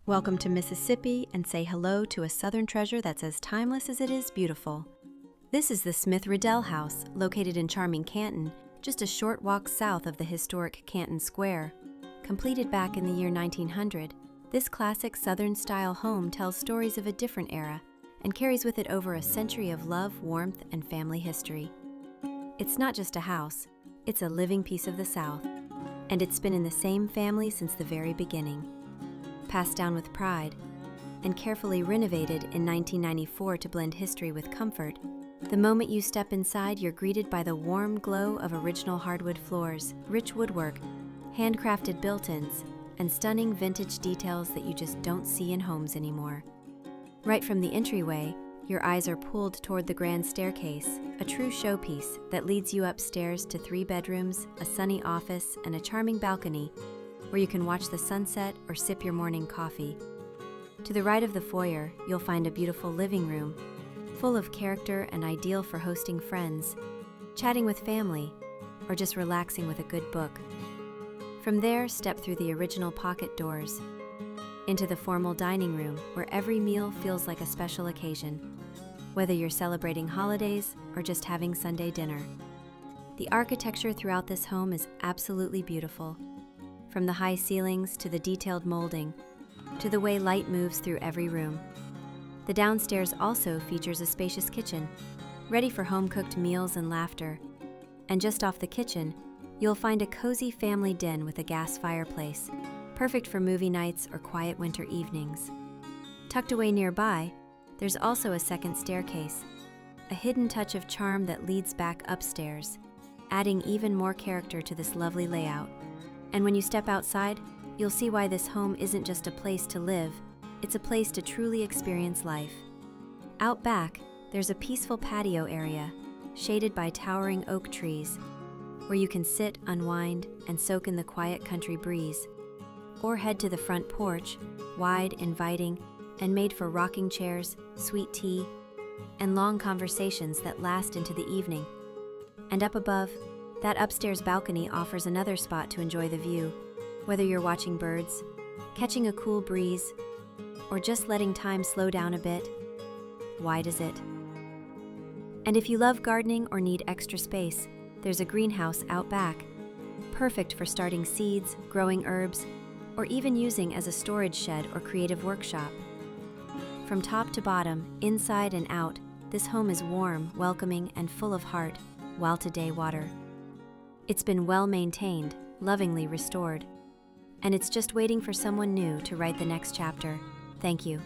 Welcome to Mississippi and say hello to a southern treasure that's as timeless as it is beautiful. This is the Smith-Riddell House, located in charming Canton, just a short walk south of the historic Canton Square. Completed back in the year 1900, this classic southern-style home tells stories of a different era and carries with it over a century of love, warmth, and family history. It's not just a house, it's a living piece of the South, and it's been in the same family since the very beginning. Passed down with pride, and carefully renovated in 1994 to blend history with comfort, the moment you step inside, you're greeted by the warm glow of original hardwood floors, rich woodwork, handcrafted built-ins, and stunning vintage details that you just don't see in homes anymore. Right from the entryway, your eyes are pulled toward the grand staircase, a true showpiece that leads you upstairs to 3 bedrooms, a sunny office, and a charming balcony where you can watch the sunset or sip your morning coffee. To the right of the foyer, you'll find a beautiful living room, full of character and ideal for hosting friends, chatting with family, or just relaxing with a good book. From there, step through the original pocket doors, into the formal dining room where every meal feels like a special occasion, whether you're celebrating holidays or just having Sunday dinner. The architecture throughout this home is absolutely beautiful. From the high ceilings to the detailed molding, to the way light moves through every room. The downstairs also features a spacious kitchen, ready for home-cooked meals and laughter. And just off the kitchen, you'll find a cozy family den with a gas fireplace, perfect for movie nights or quiet winter evenings. Tucked away nearby, there's also a second staircase, a hidden touch of charm that leads back upstairs, adding even more character to this lovely layout. And when you step outside, you'll see why this home isn't just a place to live, it's a place to truly experience life. Out back, there's a peaceful patio area, shaded by towering oak trees, where you can sit, unwind, and soak in the quiet country breeze. Or head to the front porch, wide, inviting, and made for rocking chairs, sweet tea, and long conversations that last into the evening. And up above, that upstairs balcony offers another spot to enjoy the view, whether you're watching birds, catching a cool breeze, or just letting time slow down a bit. Wide is it? And if you love gardening or need extra space, there's a greenhouse out back, perfect for starting seeds, growing herbs, or even using as a storage shed or creative workshop. From top to bottom, inside and out, this home is warm, welcoming, and full of heart, while today water. It's been well maintained, lovingly restored, and it's just waiting for someone new to write the next chapter. Thank you.